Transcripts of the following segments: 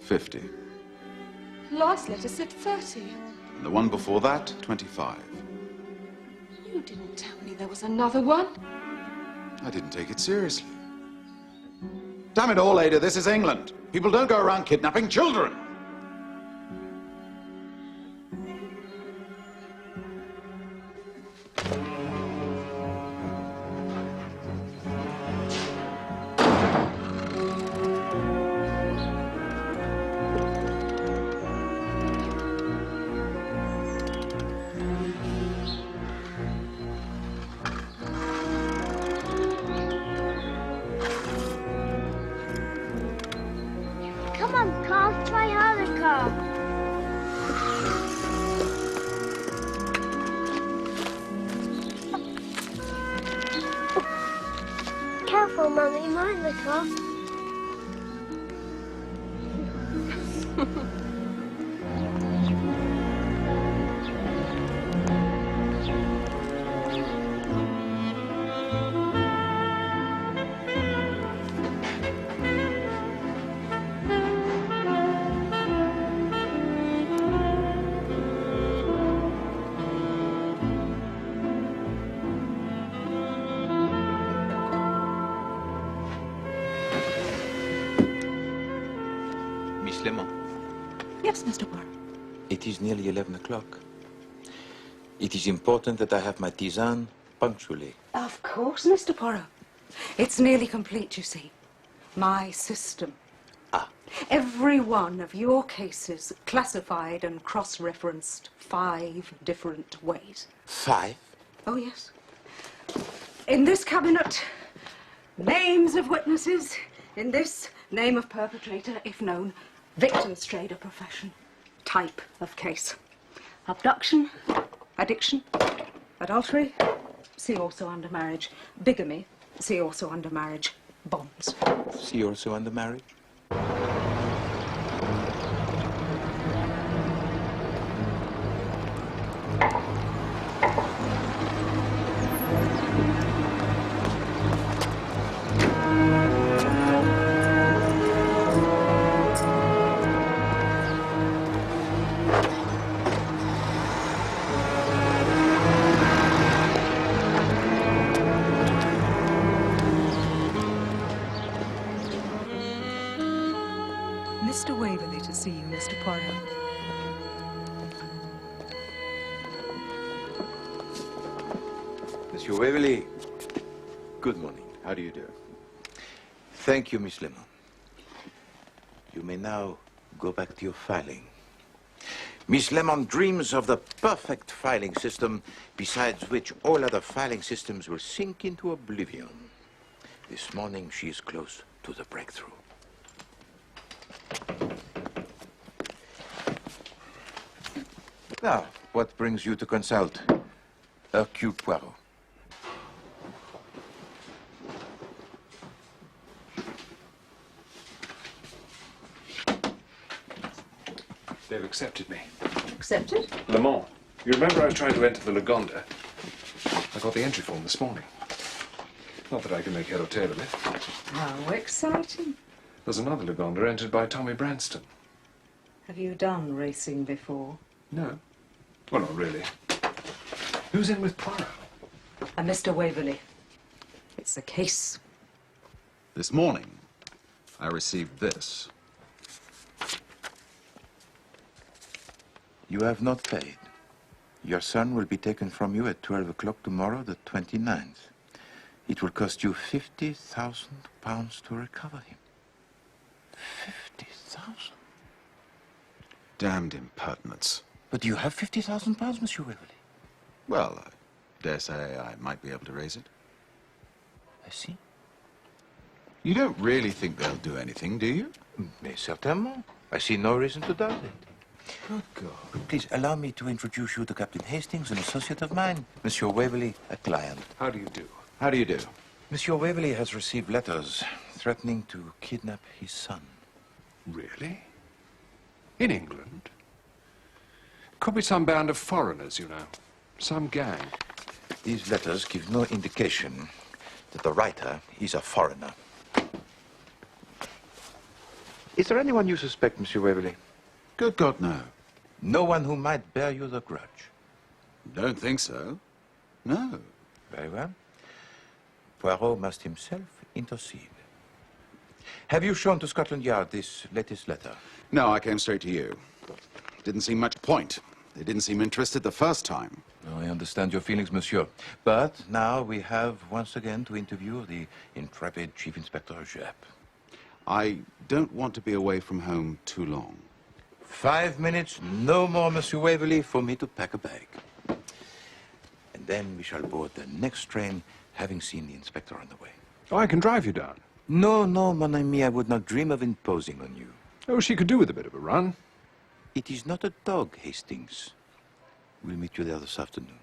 50. Last letter said 30. And the one before that, 25. You didn't tell me there was another one. I didn't take it seriously. Damn it all, Ada, this is England. People don't go around kidnapping children. Careful, Mummy, mind the car. Yes, Mr. Poirot. It is nearly 11 o'clock. It is important that I have my tisane punctually. Of course, Mr. Poirot. It's nearly complete, you see. My system. Ah. Every one of your cases classified and cross-referenced 5 different ways. 5? Oh, yes. In this cabinet, names of witnesses. In this, name of perpetrator, if known. Victim's trade or profession. Type of case. Abduction, addiction, adultery, see also under marriage. Bigamy, see also under marriage. Bonds. See also under marriage? Mr. Waverly to see you, Mr. Poirot. Monsieur Waverly. Good morning. How do you do? Thank you, Miss Lemon. You may now go back to your filing. Miss Lemon dreams of the perfect filing system, besides which all other filing systems will sink into oblivion. This morning, she is close to the breakthrough. Now, what brings you to consult Hercule Poirot? They've accepted me. Accepted? Le Mans. You remember I was trying to enter the Lagonda? I got the entry form this morning. Not that I can make head or tail of it. How exciting. There's another Lagonda entered by Tommy Branston. Have you done racing before? No. Well, not really. Who's in with Poirot? And Mr. Waverly. It's a case. This morning, I received this. You have not paid. Your son will be taken from you at 12 o'clock tomorrow, the 29th. It will cost you £50,000 to recover him. 50,000? Damned impertinence. But you have £50,000, Monsieur Waverly. Well, I dare say I might be able to raise it. I see. You don't really think they'll do anything, do you? Mais certainement. I see no reason to doubt it. Good God. Please allow me to introduce you to Captain Hastings, an associate of mine. Monsieur Waverly, a client. How do you do? How do you do? Monsieur Waverly has received letters threatening to kidnap his son. Really? In England? Could be some band of foreigners, you know. Some gang. These letters give no indication that the writer is a foreigner. Is there anyone you suspect, Monsieur Waverly? Good God, no. No one who might bear you the grudge? Don't think so. No. Very well. Poirot must himself intercede. Have you shown to Scotland Yard this latest letter? No, I came straight to you. Didn't seem much point. They didn't seem interested the first time. No, I understand your feelings, monsieur. But now we have once again to interview the intrepid Chief Inspector Japp'le. I don't want to be away from home too long. 5 minutes, no more, Monsieur Waverly, for me to pack a bag. And then we shall board the next train, having seen the inspector on the way. Oh, I can drive you down. No, no, mon ami, I would not dream of imposing on you. Oh, she could do with a bit of a run. It is not a dog, Hastings. We'll meet you there this afternoon.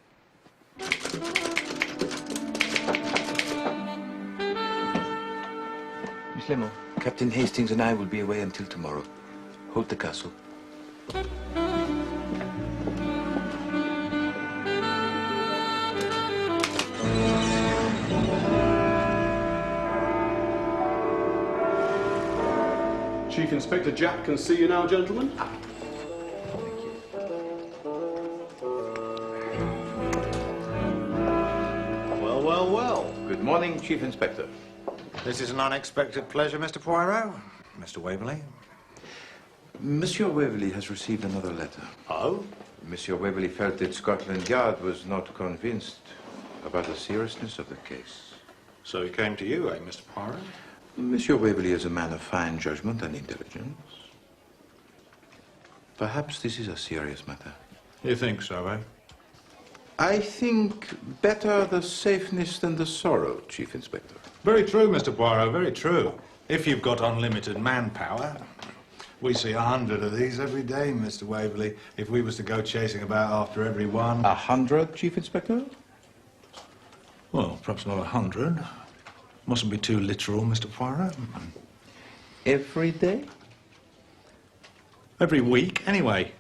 Miss Lemon, Captain Hastings and I will be away until tomorrow. Hold the castle. Chief Inspector Japp can see you now, gentlemen. Well, well, well. Good morning, Chief Inspector. This is an unexpected pleasure, Mr. Poirot. Mr. Waverly. Monsieur Waverly has received another letter. Oh? Monsieur Waverly felt that Scotland Yard was not convinced about the seriousness of the case. So he came to you, eh, Mr. Poirot? Monsieur Waverly is a man of fine judgment and intelligence. Perhaps this is a serious matter. You think so, eh? I think better the safeness than the sorrow, Chief Inspector. Very true, Mr. Poirot, very true. If you've got unlimited manpower. We see 100 of these every day, Mr. Waverly. If we was to go chasing about after every one... 100, Chief Inspector? Well, perhaps not 100. Mustn't be too literal, Mr. Poirot. Every day? Every week, anyway.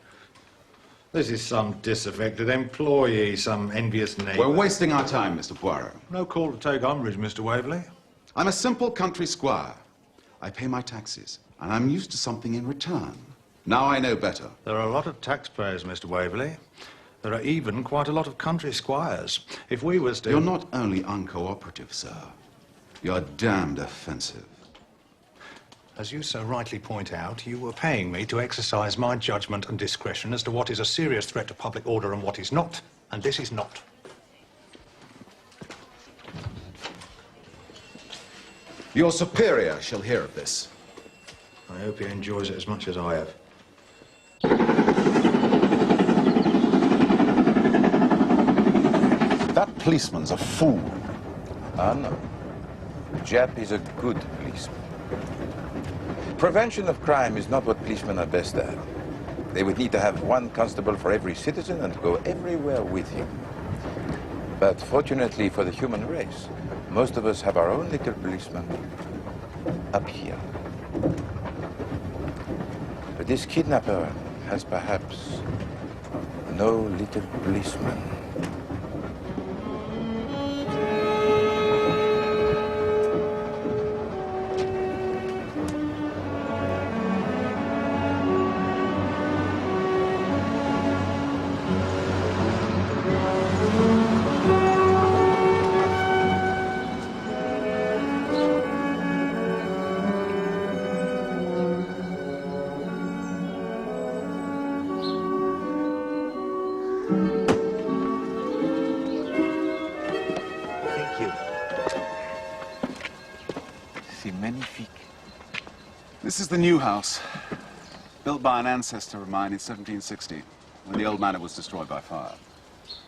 This is some disaffected employee, some envious neighbour. We're wasting our time, Mr. Poirot. No call to take umbrage, Mr. Waverly. I'm a simple country squire. I pay my taxes, and I'm used to something in return. Now I know better. There are a lot of taxpayers, Mr. Waverly. There are even quite a lot of country squires. If we was to... You're not only uncooperative, sir. You're damned offensive. As you so rightly point out, you were paying me to exercise my judgment and discretion as to what is a serious threat to public order and what is not. And this is not. Your superior shall hear of this. I hope he enjoys it as much as I have. That policeman's a fool. Ah, no. Japp is a good policeman. Prevention of crime is not what policemen are best at. They would need to have one constable for every citizen and go everywhere with him. But fortunately for the human race, most of us have our own little policeman up here. But this kidnapper has perhaps no little policeman. This is the new house, built by an ancestor of mine in 1760, when the old manor was destroyed by fire.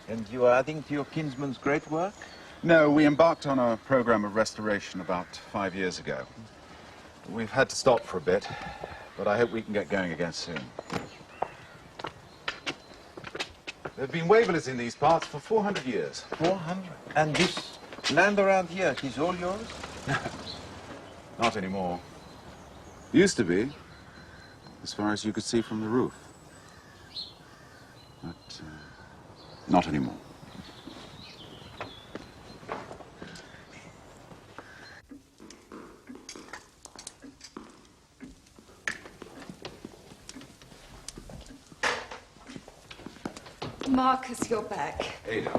And you are adding to your kinsman's great work? No, we embarked on a program of restoration about 5 years ago. We've had to stop for a bit, but I hope we can get going again soon. There have been Waverly's in these parts for 400 years. 400? And this land around here, it is all yours? Not anymore. Used to be, as far as you could see from the roof. But not anymore. Marcus, you're back. Ada,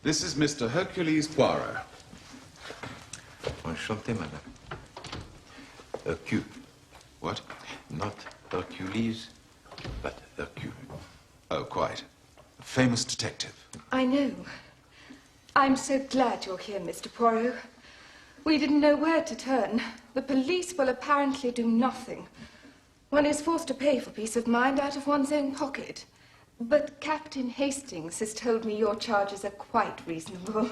this is Mr. Hercules Poirot. Enchanté, madame. Hercule. What? Not Hercules, but Hercule. Oh, quite. A famous detective. I know. I'm so glad you're here, Mr. Poirot. We didn't know where to turn. The police will apparently do nothing. One is forced to pay for peace of mind out of one's own pocket. But Captain Hastings has told me your charges are quite reasonable.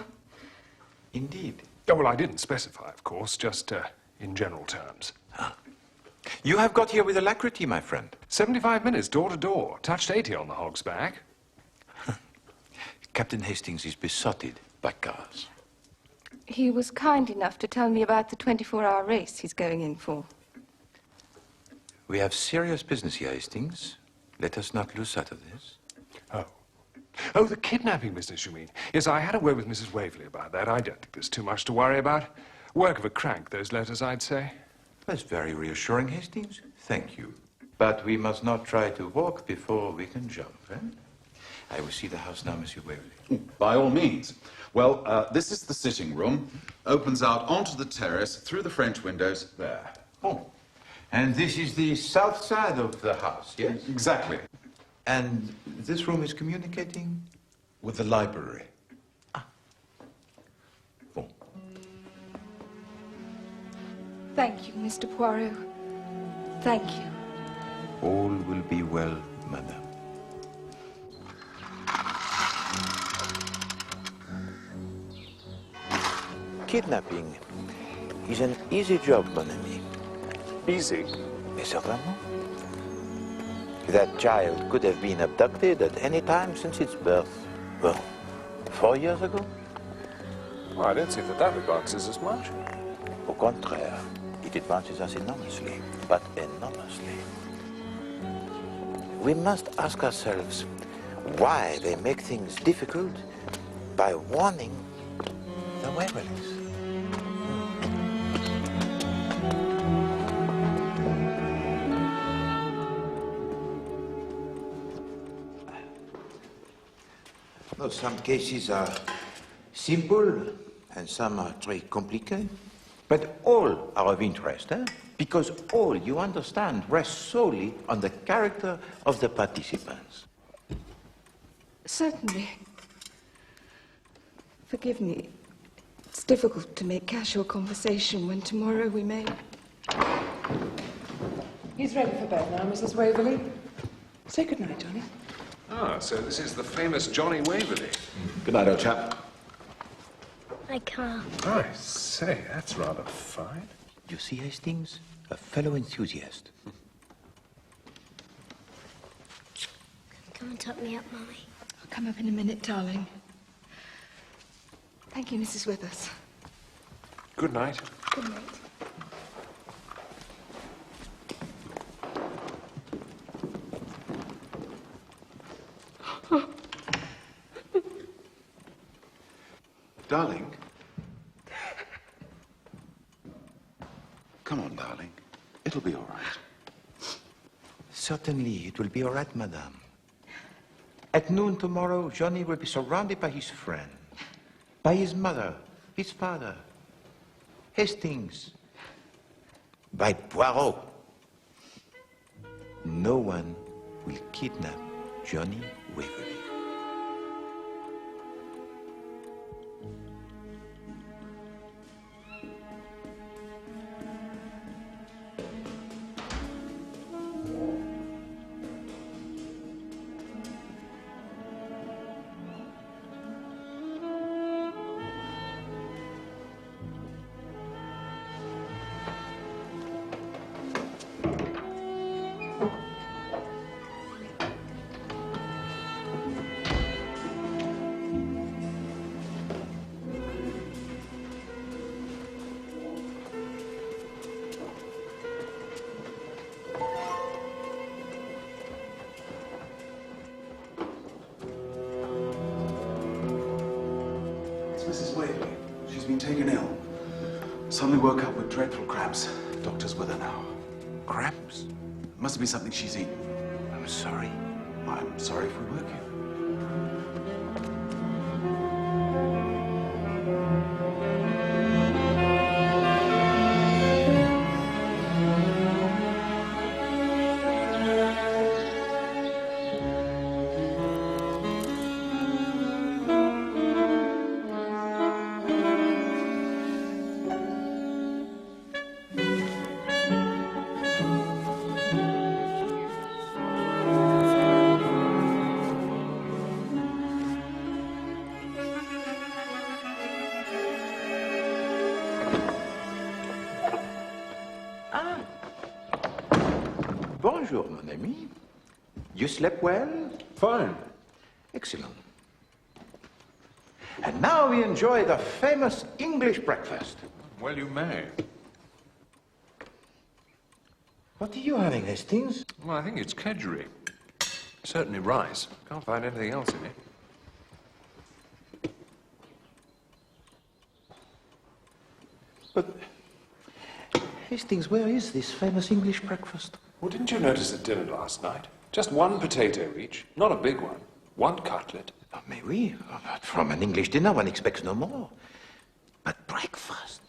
Indeed. Oh, well, I didn't specify, of course, just in general terms. You have got here with alacrity, my friend. 75 minutes, door to door. Touched 80 on the hog's back. Captain Hastings is besotted by cars. He was kind enough to tell me about the 24-hour race he's going in for. We have serious business here, Hastings. Let us not lose sight of this. Oh. Oh, the kidnapping business, you mean? Yes, I had a word with Mrs. Waverly about that. I don't think there's too much to worry about. Work of a crank, those letters, I'd say. That's very reassuring, Hastings. Thank you. But we must not try to walk before we can jump, eh? I will see the house now, Monsieur Waverly. By all means. Well, this is the sitting room. Opens out onto the terrace through the French windows there. Oh. And this is the south side of the house, yes? Exactly. And this room is communicating? With the library. Bon. Thank you, Mr. Poirot. Thank you. All will be well, madame. Kidnapping is an easy job, mon ami. Easy. Mais certainement. That child could have been abducted at any time since its birth. Well, 4 years ago? Well, I don't see that advances us much. Au contraire, it advances us enormously, but enormously. We must ask ourselves why they make things difficult by warning the Waverlys. No, some cases are simple and some are very complicated. But all are of interest, eh? Because all, you understand, rests solely on the character of the participants. Certainly. Forgive me. It's difficult to make casual conversation when tomorrow we may... He's ready for bed now, Mrs. Waverly. Say goodnight, Johnnie. Ah, so this is the famous Johnnie Waverly. Good night, old chap. I can't. I say, that's rather fine. You see, Hastings? A fellow enthusiast. Come and tuck me up, Mummy. I'll come up in a minute, darling. Thank you, Mrs. Withers. Good night. Good night. Darling. Come on, darling. It'll be all right. Certainly, it will be all right, madame. At noon tomorrow, Johnnie will be surrounded by his friend, by his mother, his father, Hastings, by Poirot. No one will kidnap Johnnie Waverly. Mrs. Waverly. She's been taken ill. Suddenly woke up with dreadful cramps. Doctor's with her now. Cramps? Must be something she's eaten. I'm sorry. I'm sorry if we woke you. Bonjour, mon ami. You slept well? Fine. Excellent. And now we enjoy the famous English breakfast. Well, you may. What are you having, Hastings? Well, I think it's kedgeree. Certainly rice. Can't find anything else in it. But, Hastings, where is this famous English breakfast? Well, didn't you notice at dinner last night? Just one potato each, not a big one. One cutlet. Oh, mais oui, but from an English dinner one expects no more. But breakfast?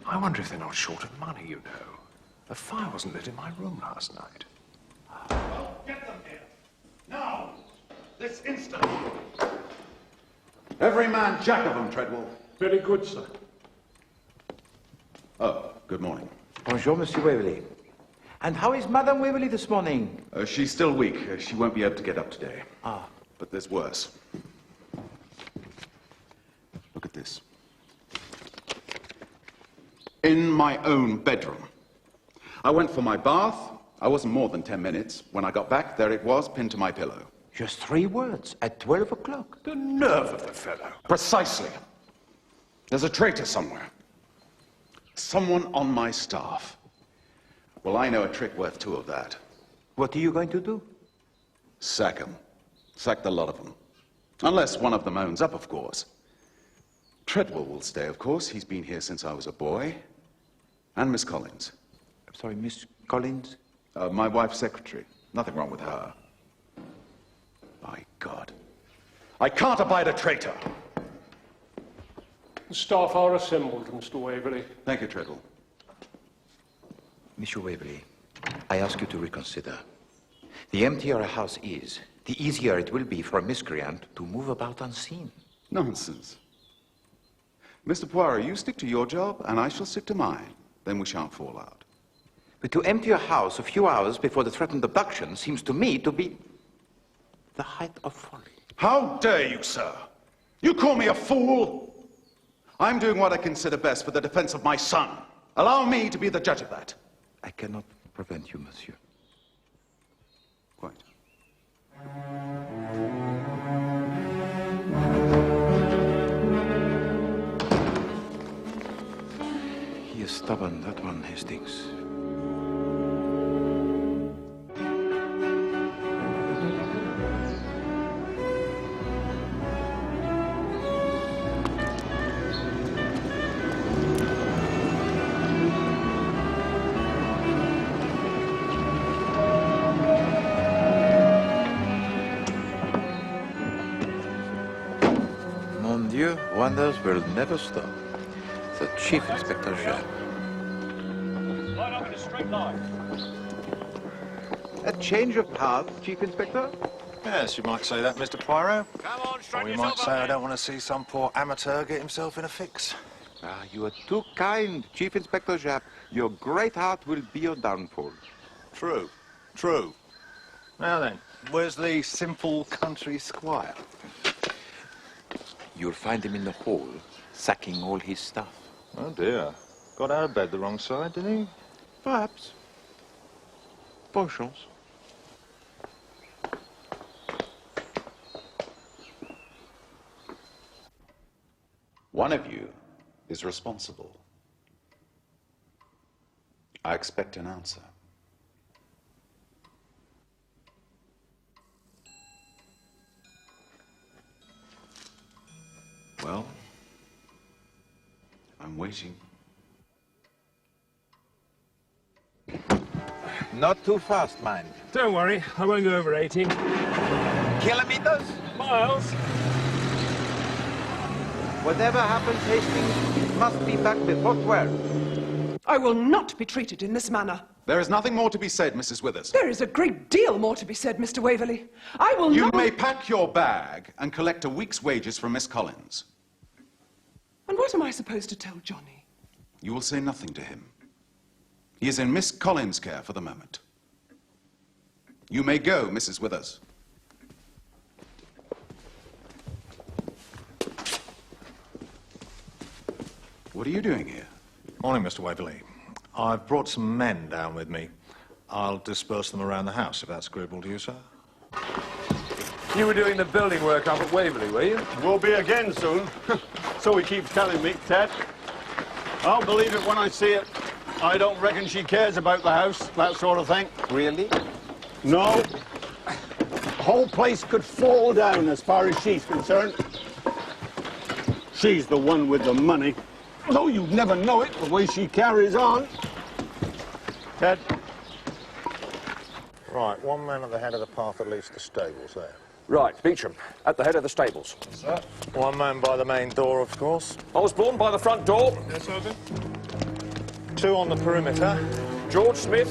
I wonder if they're not short of money, you know. A fire wasn't lit in my room last night. Well, get them here. Now. This instant. Every man jack of them, Treadwell. Very good, sir. Oh, good morning. Bonjour, Monsieur Waverly. And how is Madame Waverly this morning? She's still weak. She won't be able to get up today. Ah. But there's worse. Look at this. In my own bedroom. I went for my bath. I wasn't more than 10 minutes. When I got back, there it was, pinned to my pillow. Just 3 words at 12 o'clock. The nerve of the fellow. Precisely. There's a traitor somewhere. Someone on my staff. Well, I know a trick worth 2 of that. What are you going to do? Sack 'em. Sack the lot of them. Unless one of them owns up, of course. Treadwell will stay, of course. He's been here since I was a boy. And Miss Collins. I'm sorry, Miss Collins? My wife's secretary. Nothing wrong with her. My God. I can't abide a traitor. The staff are assembled, Mr. Waverley. Thank you, Treadwell. Monsieur Waverly, I ask you to reconsider. The emptier a house is, the easier it will be for a miscreant to move about unseen. Nonsense. Mr. Poirot, you stick to your job, and I shall stick to mine. Then we shan't fall out. But to empty a house a few hours before the threatened abduction seems to me to be the height of folly. How dare you, sir? You call me a fool? I'm doing what I consider best for the defense of my son. Allow me to be the judge of that. I cannot prevent you, monsieur. Quite. He is stubborn, that one, Hastings. Mon Dieu, wonders will never stop. The Chief Inspector Japp'le. Line up in a straight line. A change of path, Chief Inspector? Yes, you might say that, Mr. Poirot. Come on, Or straighten you might yourself say up, I then. don't want to see some poor amateur get himself in a fix. Ah, you are too kind, Chief Inspector Japp'le. Your great heart will be your downfall. True, true. Now then, where's the simple country squire? You'll find him in the hall, sacking all his stuff. Oh dear. Got out of bed the wrong side, did he? Perhaps. Bonne chance. One of you is responsible. I expect an answer. Well, I'm waiting. Not too fast, mind. Don't worry, I won't go over 18. Kilometers? Miles? Whatever happens, Hastings, it must be back before 12. I will not be treated in this manner. There is nothing more to be said, Mrs. Withers. There is a great deal more to be said, Mr. Waverly. I will You not... may pack your bag and collect a week's wages from Miss Collins. And what am I supposed to tell Johnnie? You will say nothing to him. He is in Miss Collins' care for the moment. You may go, Mrs. Withers. What are you doing here? Morning, Mr. Waverley. I've brought some men down with me. I'll disperse them around the house, if that's agreeable to you, sir. You were doing the building work up at Waverly, were you? Will be again soon. So he keeps telling me, Ted. I'll believe it when I see it. I don't reckon she cares about the house, that sort of thing. Really? No. The whole place could fall down as far as she's concerned. She's the one with the money. Though you'd never know it, the way she carries on. Ted. Right, one man at the head of the path that leads to the stables there. Right, Beecham, at the head of the stables. Sir? One man by the main door, of course. Osborne by the front door. Yes, sir. Two on the perimeter. George Smith.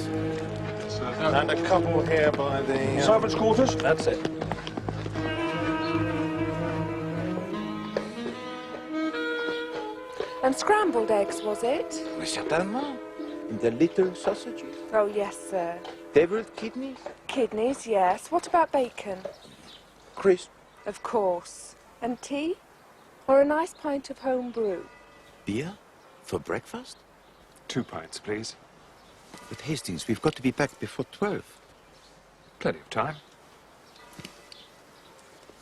Yes, sir. And a couple here by the... Servants' quarters. That's it. And scrambled eggs, was it? Oui, certainement. And the little sausages. Oh, yes, sir. Deviled kidneys. Kidneys, yes. What about bacon? Crisp. Of course. And tea? Or a nice pint of home brew? Beer? For breakfast? 2 pints, please. But Hastings, we've got to be back before 12. Plenty of time.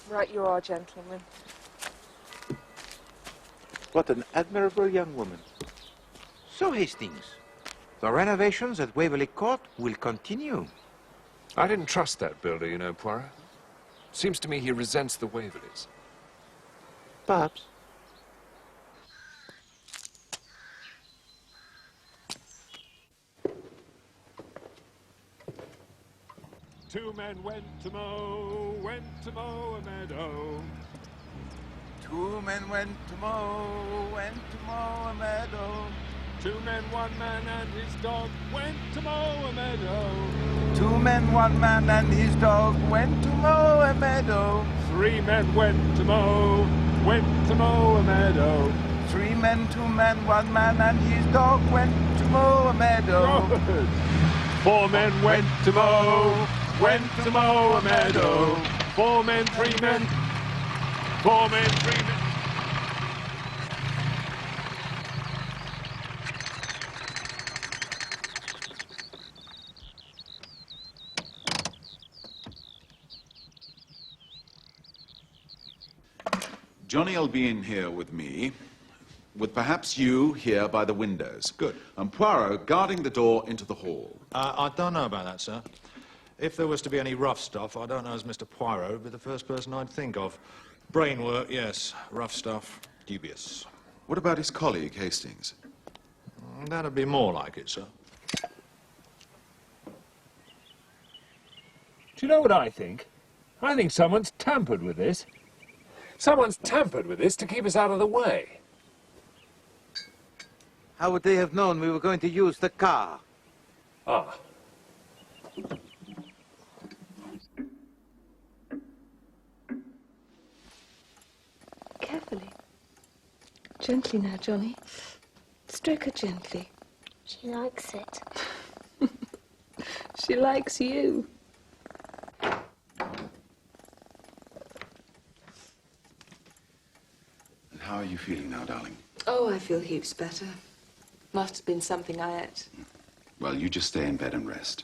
Right you are, gentlemen. What an admirable young woman. So, Hastings, the renovations at Waverly Court will continue. I didn't trust that builder, you know, Poirot. Seems to me he resents the Waverleys. Perhaps. Two men went to mow a meadow. Two men went to mow a meadow. Two men, one man and his dog went to mow a meadow. Two men, one man and his dog went to mow a meadow. Three men went to mow a meadow. Three men, two men, one man and his dog went to mow a meadow. Good. Four men went to mow a meadow. Four men, three men. Four men, three men. Johnnie will be in here with me, with perhaps you here by the windows. Good. And Poirot guarding the door into the hall. I don't know about that, sir. If there was to be any rough stuff, I don't know as Mr. Poirot would be the first person I'd think of. Brain work, yes. Rough stuff, dubious. What about his colleague, Hastings? That'd be more like it, sir. Do you know what I think? I think someone's tampered with this. Someone's tampered with this to keep us out of the way. How would they have known we were going to use the car? Ah. Carefully. Gently now, Johnnie. Stroke her gently. She likes it. She likes you. And how are you feeling now, darling? Oh, I feel heaps better. Must have been something I ate. Well, you just stay in bed and rest.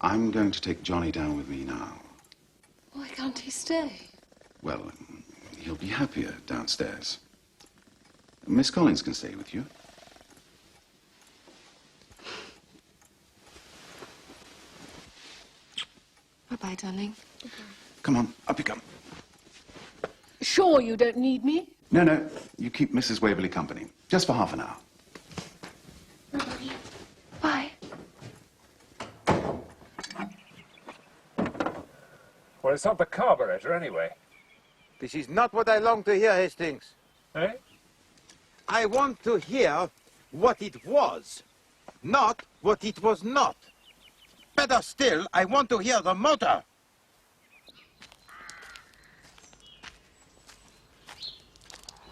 I'm going to take Johnnie down with me now. Why can't he stay? Well, he'll be happier downstairs. Miss Collins can stay with you. Bye-bye, darling. Come on, up you come. Sure you don't need me? No, you keep Mrs. Waverly company, just for half an hour. Bye. Well, it's not the carburetor, anyway. This is not what I long to hear, Hastings. Eh? I want to hear what it was, not what it was not. Better still, I want to hear the motor.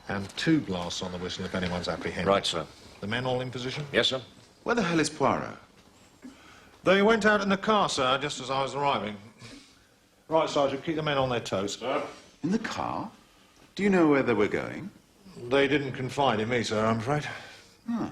And 2 blasts on the whistle if anyone's apprehended. Right, sir. The men all in position? Yes, sir. Where the hell is Poirot? They went out in the car, sir, just as I was arriving. Right, Sergeant, keep the men on their toes. Sir. In the car? Do you know where they were going? They didn't confide in me, sir, I'm afraid. Hmm.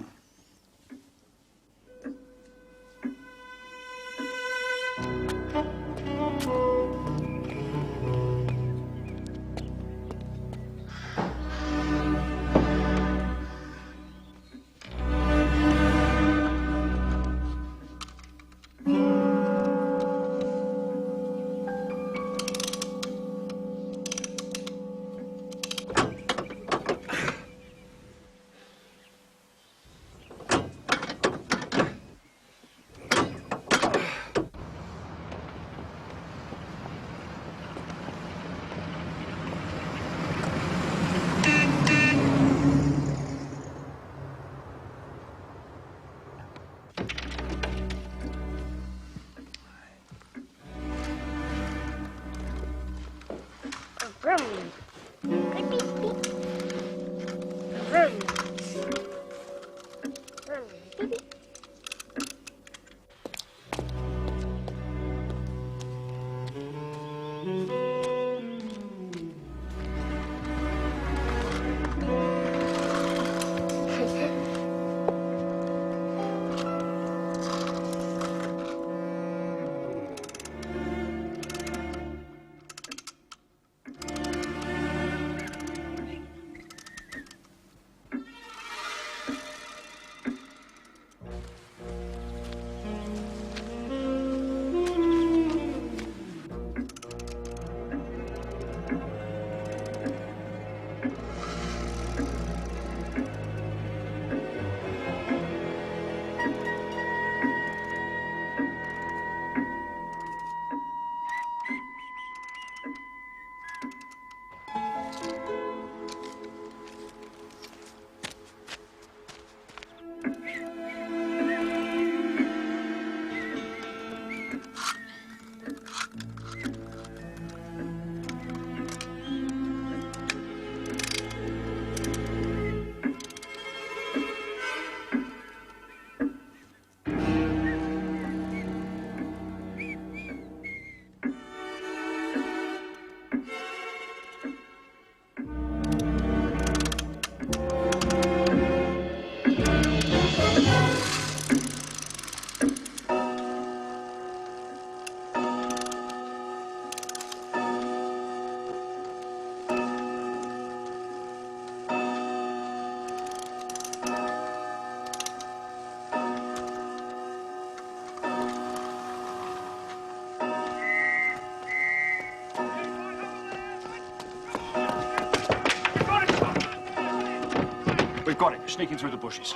We've got it, sneaking through the bushes.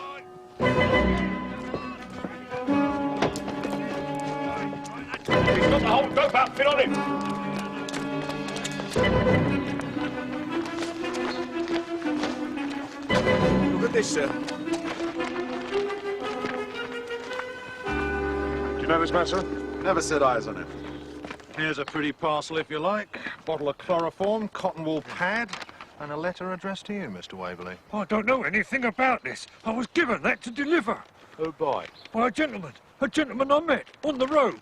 He's got the whole dope outfit on him. Look at this, sir. Do you know this man, sir? Never set eyes on him. Here's a pretty parcel, if you like. Bottle of chloroform, cotton wool pad, and a letter addressed to you, Mr. Waverly. I don't know anything about this. I was given that to deliver. Who by? By a gentleman I met on the road.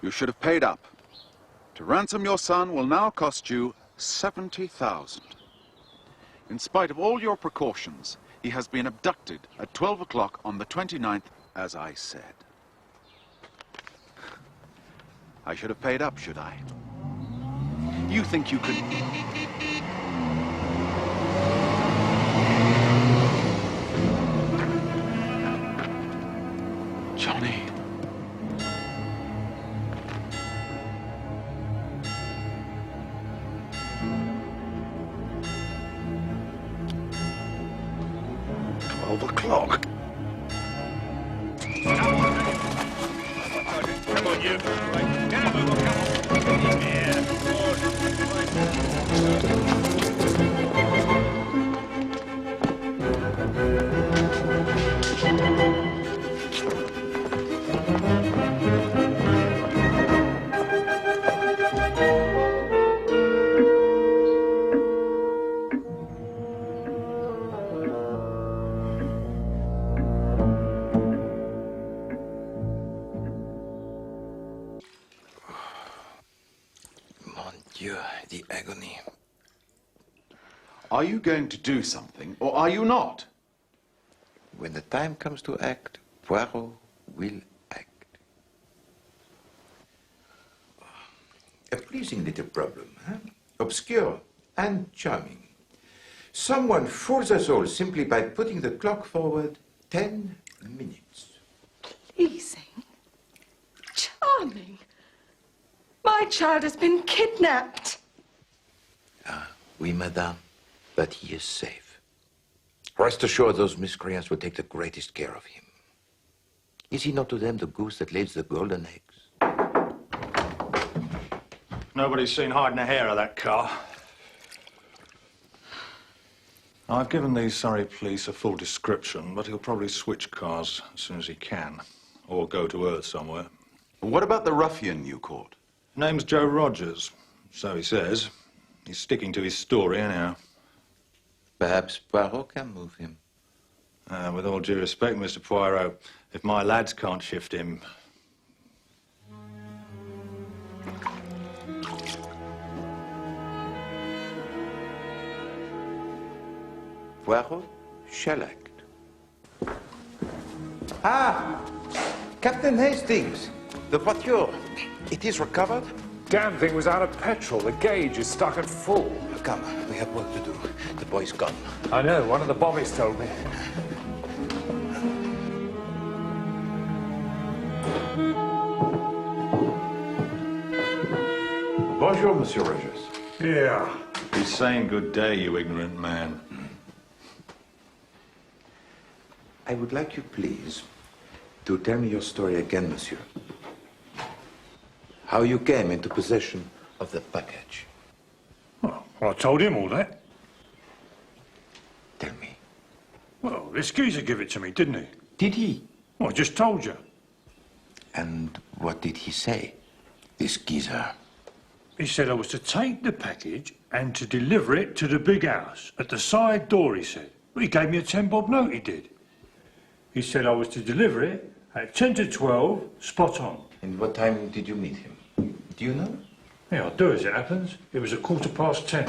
You should have paid up. To ransom your son will now cost you 70,000. In spite of all your precautions, he has been abducted at 12 o'clock on the 29th, as I said. I should have paid up, should I? You think you could... Johnnie. O'clock. Come on, you. Get him over, come on. Yeah, The agony. Are you going to do something, or are you not? When the time comes to act, Poirot will act. A pleasing little problem, huh? Obscure and charming. Someone fools us all simply by putting the clock forward 10 minutes. Pleasing? Charming? My child has been kidnapped. Oui, madame, but he is safe. Rest assured those miscreants will take the greatest care of him. Is he not to them the goose that lays the golden eggs? Nobody's seen hiding a hair of that car. I've given the Surrey police a full description, but he'll probably switch cars as soon as he can, or go to Earth somewhere. What about the ruffian you caught? Name's Joe Rogers, so he says. He's sticking to his story anyhow. Perhaps Poirot can move him. With all due respect, Mr. Poirot, if my lads can't shift him... Poirot shall act. Ah! Captain Hastings, the voiture. It is recovered? Damn thing was out of petrol. The gauge is stuck at full. Come, we have work to do. The boy's gone. I know, one of the bobbies told me. Bonjour, Monsieur Rogers. Yeah. He's saying good day, you ignorant man. I would like you, please, to tell me your story again, monsieur. How you came into possession of the package. Well, I told him all that. Tell me. Well, this geezer gave it to me, didn't he? Did he? Well, I just told you. And what did he say, this geezer? He said I was to take the package and to deliver it to the big house. At the side door, he said. Well, he gave me a 10-bob note, he did. He said I was to deliver it at 10 to 12, spot on. And what time did you meet him? Do you know? Yeah, I do as it happens. It was 10:15.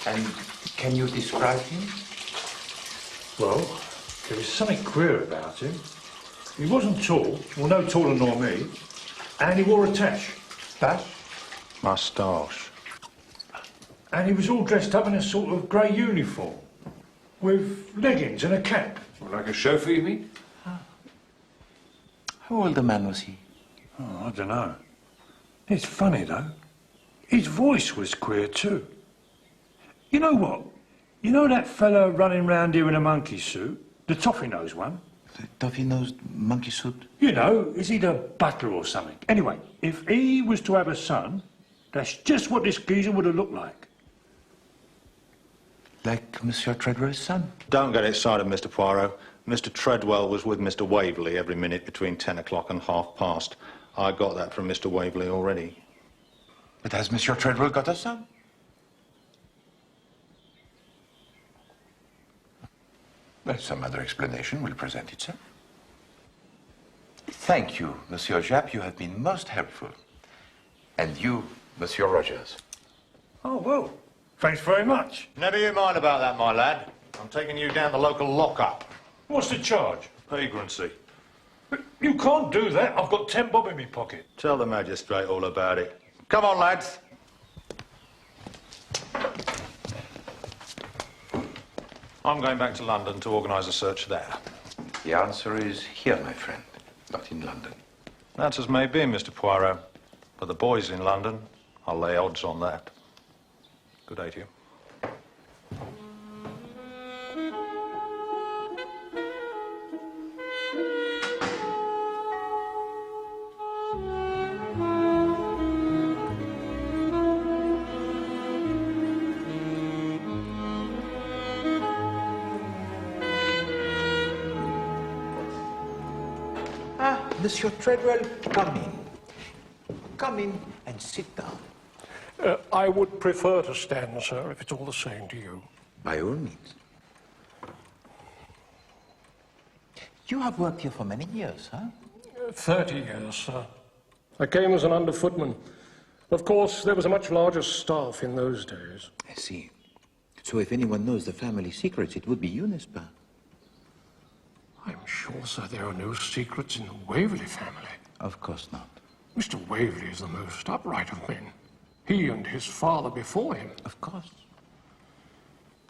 And can you describe him? Well, there was something queer about him. He wasn't tall, well, no taller nor me, and he wore a tash. Tash? Moustache. And he was all dressed up in a sort of grey uniform, with leggings and a cap. Like a chauffeur, you mean? How old a man was he? Oh, I don't know. It's funny, though. His voice was queer, too. You know what? You know that fella running round here in a monkey suit? The toffee-nosed one? The toffee-nosed monkey suit? You know, is he the butler or something? Anyway, if he was to have a son, that's just what this geezer would have looked like. Like Monsieur Treadwell's son? Don't get excited, Mr. Poirot. Mr. Treadwell was with Mr. Waverly every minute between 10 o'clock and 5:30. I got that from Mr. Waverly already. But has Monsieur Treadwell got a son? Well, some other explanation will present itself. Thank you, Monsieur Japp'le. You have been most helpful. And you, Monsieur Rogers. Oh, well, thanks very much. Never you mind about that, my lad. I'm taking you down the local lockup. What's the charge? Vagrancy. But you can't do that. I've got 10 bob in my pocket. Tell the magistrate all about it. Come on, lads. I'm going back to London to organise a search there. The answer is here, my friend, not in London. That's as may be, Mr. Poirot. But the boy's in London. I'll lay odds on that. Good day to you. Monsieur Treadwell, come in. Come in and sit down. I would prefer to stand, sir, if it's all the same to you. By all means. You have worked here for many years, huh? 30 years, sir. I came as an underfootman. Of course, there was a much larger staff in those days. I see. So if anyone knows the family secrets, it would be you, n'est-ce pas? I'm sure, sir, there are no secrets in the Waverly family. Of course not. Mr. Waverley is the most upright of men. He and his father before him. Of course.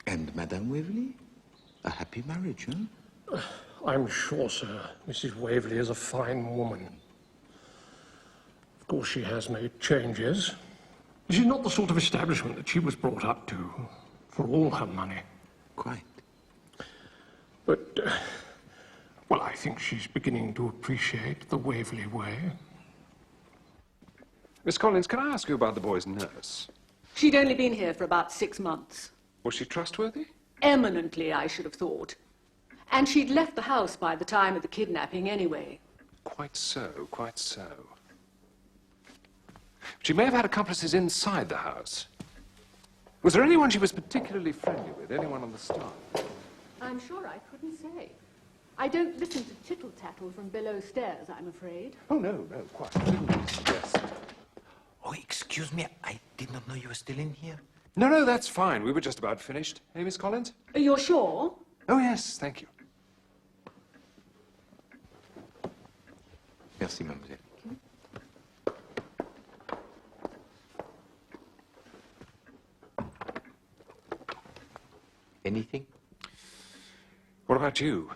And Madame Waverley? A happy marriage, huh? I'm sure, sir, Mrs. Waverley is a fine woman. Of course, she has made changes. This is not the sort of establishment that she was brought up to, for all her money. Quite. But, well, I think she's beginning to appreciate the Waverley way. Miss Collins, can I ask you about the boy's nurse? She'd only been here for about 6 months. Was she trustworthy? Eminently, I should have thought. And she'd left the house by the time of the kidnapping anyway. Quite so, quite so. She may have had accomplices inside the house. Was there anyone she was particularly friendly with? Anyone on the staff? I'm sure I couldn't say. I don't listen to tittle-tattle from below stairs, I'm afraid. Oh, no, quite. I didn't really suggest. Oh, excuse me, I did not know you were still in here. No, that's fine. We were just about finished. Hey, Miss Collins? You're sure? Oh, yes, thank you. Merci, mademoiselle. Anything? What about you?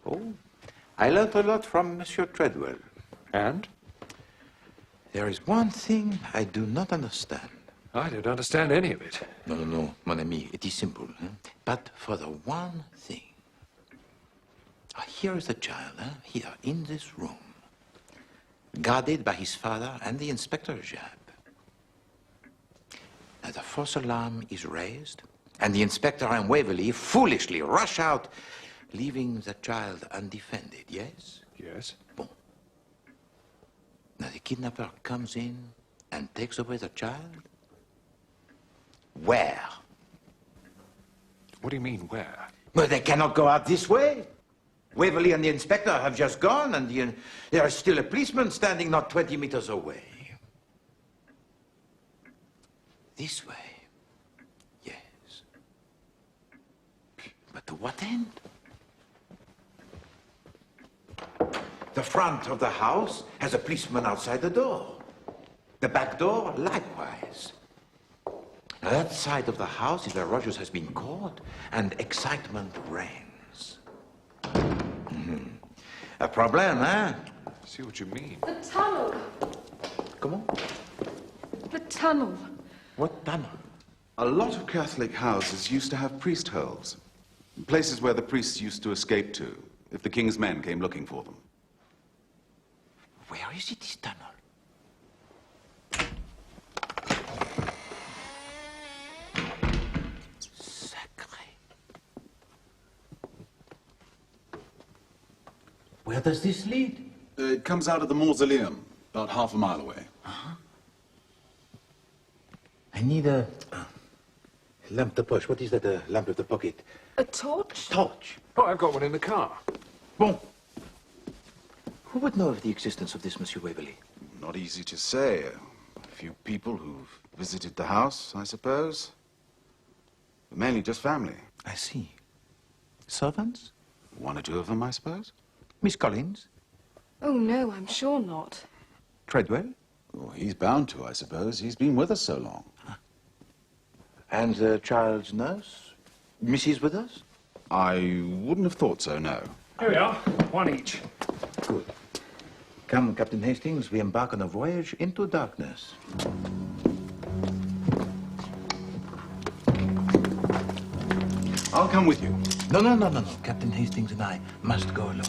Oh, I learned a lot from Monsieur Treadwell. And? There is one thing I do not understand. I don't understand any of it. No, mon ami, it is simple. But for the one thing. Here is the child, here, in this room. Guarded by his father and the Inspector Japp. Now the false alarm is raised, and the Inspector and Waverley foolishly rush out, leaving the child undefended, yes? Yes. Bon. Now the kidnapper comes in and takes away the child. Where? What do you mean, where? Well, they cannot go out this way. Waverley and the inspector have just gone, and there is still a policeman standing not 20 meters away. This way. Yes. But to what end? The front of the house has a policeman outside the door. The back door, likewise. Now, that side of the house is where Rogers has been caught, and excitement reigns. A problem, huh? I see what you mean. The tunnel. Comment? The tunnel. What tunnel? A lot of Catholic houses used to have priest holes. Places where the priests used to escape to if the king's men came looking for them. Where is it, this tunnel? Where does this lead? It comes out of the mausoleum, about half a mile away. I need a lampe de poche. What is that, a lamp of the pocket? A torch? Torch. Oh, I've got one in the car. Bon. Who would know of the existence of this, Monsieur Waverley? Not easy to say. A few people who've visited the house, I suppose. Mainly just family. I see. Servants? One or two of them, I suppose. Miss Collins? Oh, no, I'm sure not. Treadwell? Oh, he's bound to, I suppose. He's been with us so long. And the child's nurse? Mrs. Withers? I wouldn't have thought so, no. Here we are, one each. Good. Come, Captain Hastings, we embark on a voyage into darkness. I'll come with you. No. Captain Hastings and I must go alone.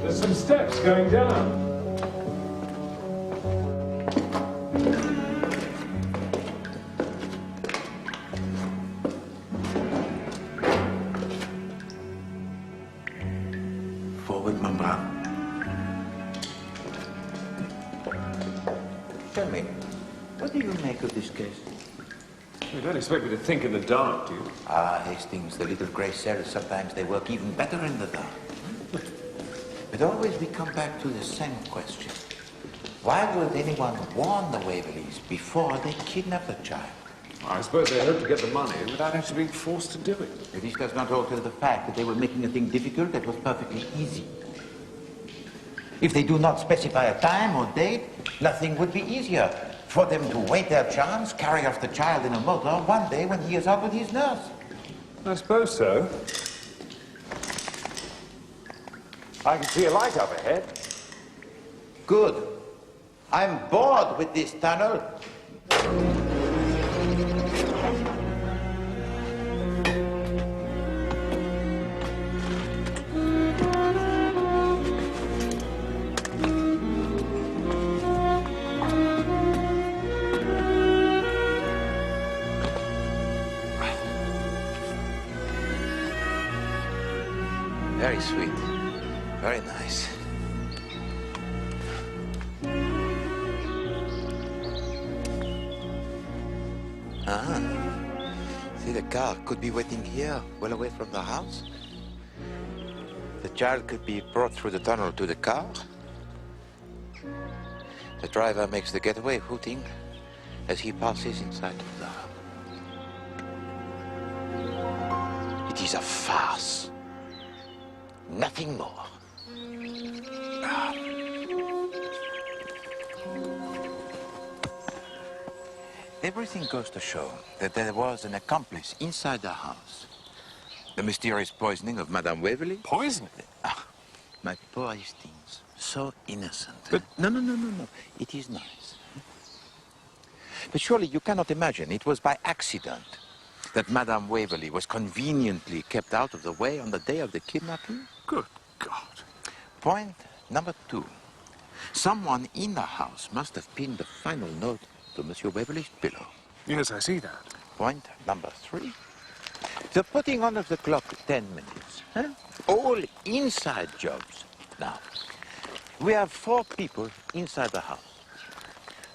There's some steps going down. Forward, mon brave. Tell me, what do you make of this case? You don't expect me to think in the dark, do you? Ah, Hastings, the little grey cells, sometimes they work even better in the dark. But always we come back to the same question. Why would anyone warn the Waverleys before they kidnap the child? I suppose they hoped to get the money without actually being forced to do it. But this does not alter the fact that they were making a thing difficult that was perfectly easy. If they do not specify a time or date, nothing would be easier. For them to wait their chance, carry off the child in a motor one day when he is out with his nurse. I suppose so. I can see a light up ahead. Good. I'm bored with this tunnel. Very sweet. Very nice. See, the car could be waiting here, well away from the house. The child could be brought through the tunnel to the car. The driver makes the getaway, hooting as he passes inside of the house. It is a farce. Nothing more. Everything goes to show that there was an accomplice inside the house. The mysterious poisoning of Madame Waverly. Poisoning? Ah, my poor Hastings. So innocent. But no. It is nice. But surely you cannot imagine it was by accident that Madame Waverly was conveniently kept out of the way on the day of the kidnapping? Good God. Point number 2. Someone in the house must have pinned the final note to Monsieur Waverly's pillow. Yes, I see that. Point number 3. The putting on of the clock 10 minutes. Huh? All inside jobs. Now, we have 4 people inside the house.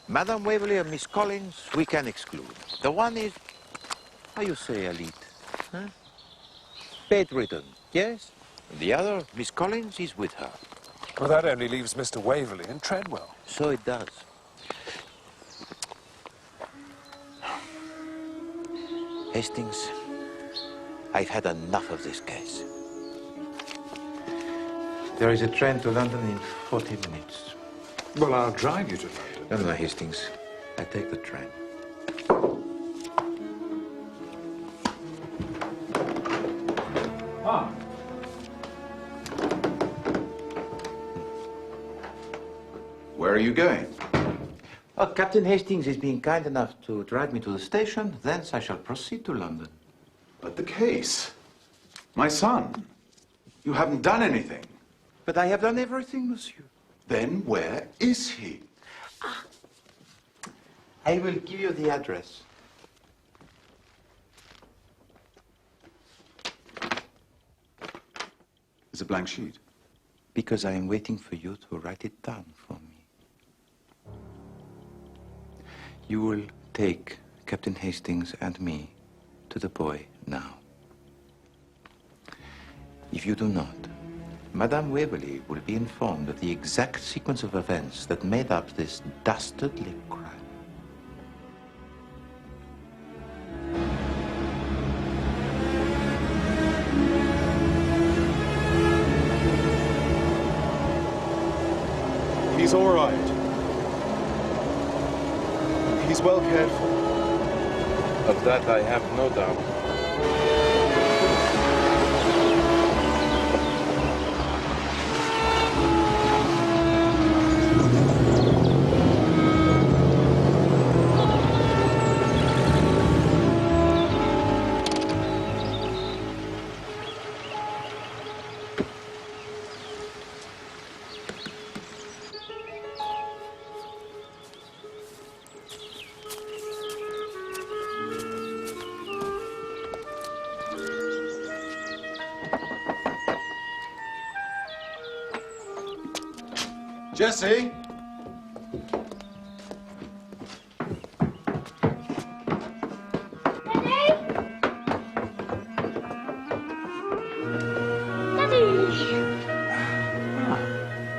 Madame Waverly and Miss Collins, we can exclude. The one is, how you say, elite? Huh? Bedridden, yes? And the other, Miss Collins, is with her. Well, that only leaves Mr. Waverly and Treadwell. So it does. Hastings, I've had enough of this case. There is a train to London in 40 minutes. Well, I'll drive you to London. No, Hastings. I take the train. Ah. Where are you going? Oh, Captain Hastings is being kind enough to drive me to the station. Thence I shall proceed to London. But the case. My son. You haven't done anything. But I have done everything, monsieur. Then where is he? I will give you the address. It's a blank sheet. Because I am waiting for you to write it down for me. You will take Captain Hastings and me to the boy now. If you do not, Madame Waverly will be informed of the exact sequence of events that made up this dastardly crime. He's all right. He's well cared for. Of that I have no doubt. Jesse?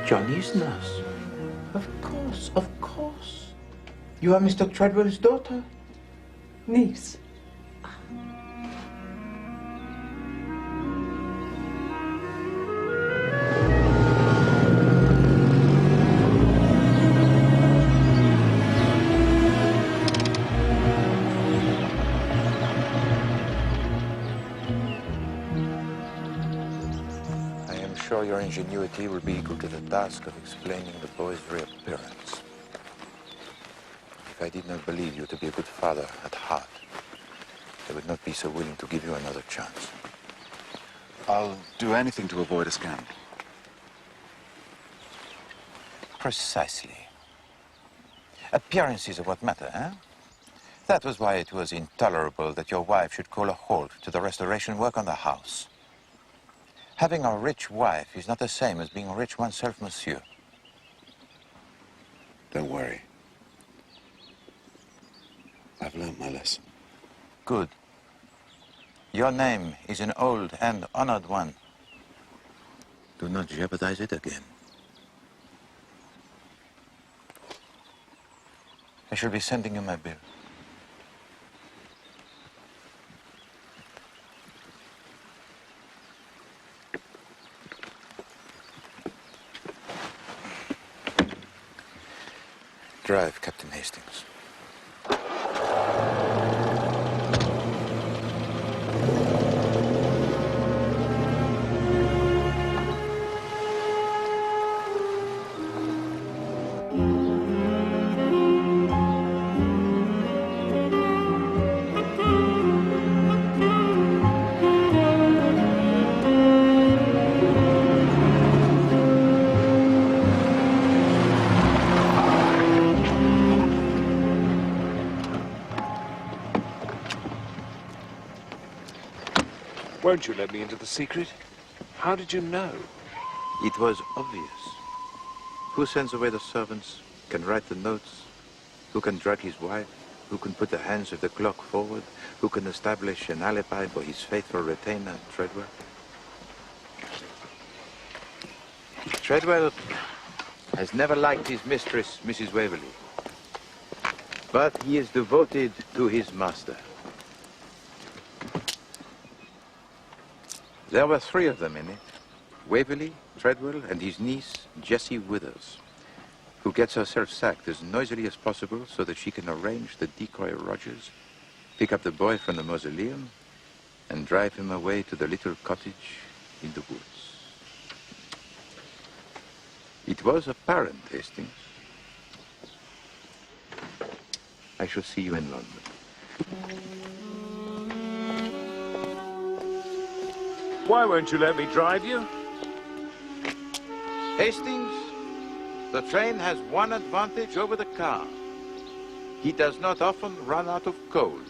Johnnie's nurse. Of course. You are Mr. Treadwell's daughter? Niece. your ingenuity will be equal to the task of explaining the boy's reappearance. If I did not believe you to be a good father at heart, I would not be so willing to give you another chance. I'll do anything to avoid a scandal. Precisely. Appearances are what matter, eh? That was why it was intolerable that your wife should call a halt to the restoration work on the house. Having a rich wife is not the same as being rich oneself, monsieur. Don't worry. I've learned my lesson. Good. Your name is an old and honored one. Do not jeopardize it again. I shall be sending you my bill. Drive, Captain Hastings. Won't you let me into the secret? How did you know? It was obvious. Who sends away the servants, can write the notes, who can drag his wife, who can put the hands of the clock forward, who can establish an alibi for his faithful retainer, Treadwell. Treadwell has never liked his mistress, Mrs. Waverly, but he is devoted to his master. There were three of them in it. Waverly, Treadwell, and his niece, Jessie Withers, who gets herself sacked as noisily as possible so that she can arrange the decoy Rogers, pick up the boy from the mausoleum, and drive him away to the little cottage in the woods. It was apparent, Hastings. I shall see you in London. Why won't you let me drive you? Hastings, the train has one advantage over the car. He does not often run out of coal.